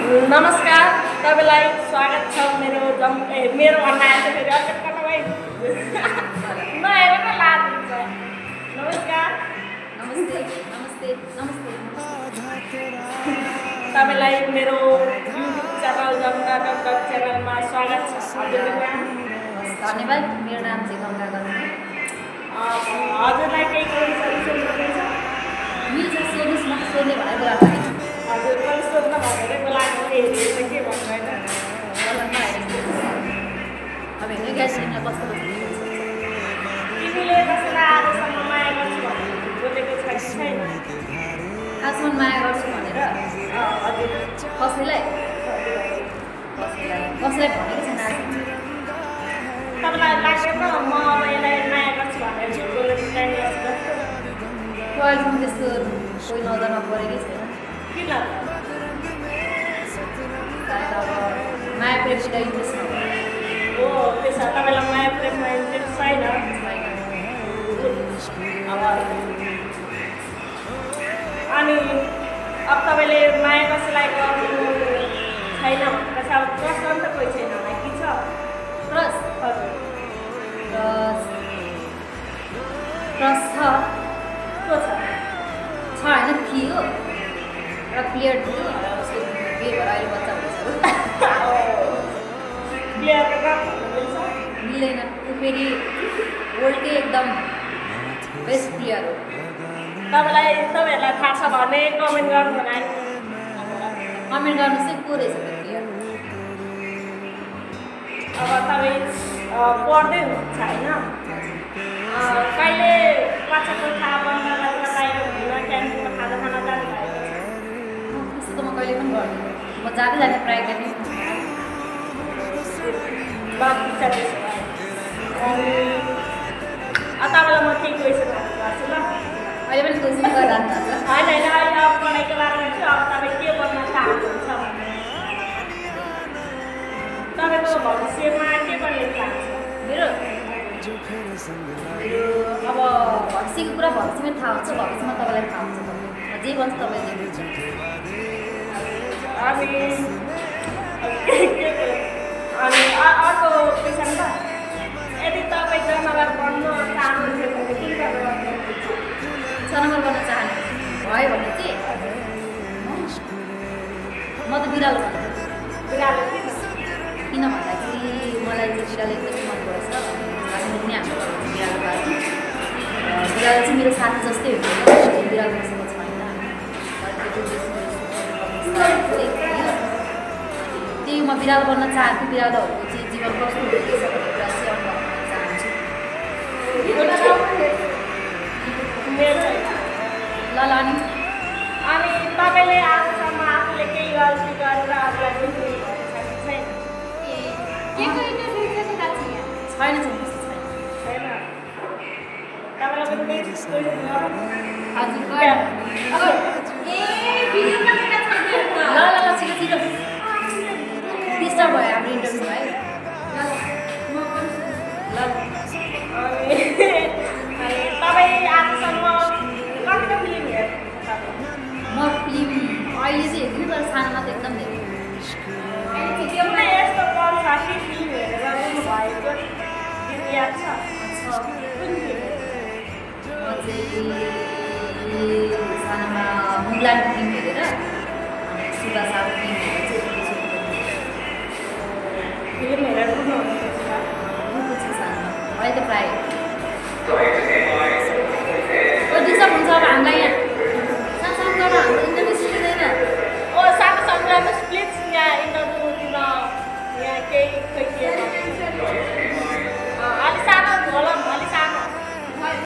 नमस्कार, तपाईलाई स्वागत छ मेरो मेरो भन्दा आएर फेरि अर्को कटाइ नहेरेर लाज हुन्छ। नमस्कार, नमस्ते नमस्ते नमस्ते तपाईलाई मेरो युट्युब च्यानल गंगा गंगा च्यानलमा स्वागत छ। हजुरलाई धन्यवाद। मेरो नाम चाहिँ गंगा गंगा। हजुरलाई केही क्वेसन सोध्नुपर्छ? मिल्छ, सोध्नुस् न, सोध्ने भनेर बोलाएको होइन। हजुर पनि सोध्न भनेरै बोलाएको हेरेर के भन्नु होइन। अब हेर्नु ग्यास सिलिन्डर कस्तो तिमीले कसैलाई आजसम्म माया गर्छु भनेर बोलेको छ कि छैन? आजसम्म माया गर्छु भनेर हजुर कसैलाई भनेको छैन। तपाईँलाई लाग्दैन म अब यसलाई माया गर्छु भनेर झुट बोलेको टाइम जस्तो? अहिलेसम्म त्यस्तो कोही नजरमा परेकै छैन। किन? सायद अब माया प्रेमसित इन्ट्रेस्ट नभएर। हो, त्यसो भए तपाईँलाई माया प्रेममा इन्ट्रेस्ट छैन? अब अनि अब तपाईँले माया कसैलाई गर्नु छैन भनेपछि अब क्रस गर्नु त कोही छैन होला कि छ? क्रस हजुर क्रस छ को छ? होइन, थियो र क्लियर थियो। उसको बिहे भएर अहिले बच्चा भइसक्यो। प्लेयरको नाम भन्नुहुन्छ? मिल्दैन। ऊ फेरि वर्ल्डकै एकदम बेस्ट प्लेयर हो। तपाईँहरूलाई थाहा छ भने कमेन्ट गर्नु होला। कमेन्ट गर्नु चाहिँ को रहेछ त्यो प्लेयर। अब तपाईँ पढ्दै हुनुहुन्छ होइन? कहिले कक्षाको थाहा बन्द गरेर बाहिर घुम्न क्यान्टिनमा खाजा खान जानुभएको छ? त्यस्तो त म कहिले पनि गर्दिनँ। म जाँदै प्रायः क्यान्टिन। बात इच्छा त्यसो भए अनि तपाईँलाई म केही क्वेसन गर्छु ल। अहिले पनि कोसिस गरिरहनु भएको छ। होइन होइन, अहिले अब पढाइको बारेमा चाहिँ अब तपाईँ के गर्न चाहनुहुन्छ भने तपाईँको भविष्यमा के गर्ने प्लान छ? मेरो अब भविष्यको कुरा भविष्यमै थाहा हुन्छ। भविष्यमा तपाईँलाई थाहा हुन्छ। जे भन्छ तपाईँले बुझ्छ। अनि अर्को क्वेसन त, यदि तपाईँ जनावर बन्न चाहनुहुन्थ्यो भने के गर्नुहुन्छ? जनावर गर्न चाहने भयो भने चाहिँ म त बिरालो भन्छु। बिरालो किन भन्दाखेरि मलाई चाहिँ बिरालो एकदमै मनपर्छ। हामी पनि हाम्रो बिरालो पाल्छौँ। बिरालो चाहिँ मेरो साथी जस्तै हुन्छ। बिरालो मसँग छैन। त्यही म बिरालो बन्न चाहन्छु। बिरालोहरूको चाहिँ जीवन कस्तो हुँदैछ भन्ने कुरा चाहिँ अनुभव गर्न चाहन्छु। ल अनि तपाईँले आजसम्म आफूले केही गल्ती गरेर अरूलाई दुःखी भएको छ कि छैन? छैन छैन छैन। तपाईँलाई पनि केही क्वेसन गरौँ? हजुर ल छिटो छिटो डिस्टर्ब भयो हाम्रो इन्टरभ्यू है। ल अनि तपाईँ आजसम्म कतिको फिल्म हेर्नुहुन्छ? म फिल्म अहिले चाहिँ हेर्दिनँ, तर सानोमा त एकदम धेरै। कुनै यस्तो पल छ कि फिल्म हेरेर रुनु भएको याद छ? कुन फिल्म? म चाहिँ सानोमा मुगलान फिल्म हेरेर अनि सुगा साग फिल्म हेरेर फिल्म हेरेर रुनुहुन्छ? सानोमा अहिले त प्रायः डिस्टर्ब हुन्छ। अब हामीलाई यहाँ सानो हाम्रो इन्टरभ्यू सिक्दैन। सानो सानो स्प्लिट्स यहाँ इन्टरभ्यू दिन यहाँ केही खोइ के अलिक सानो होला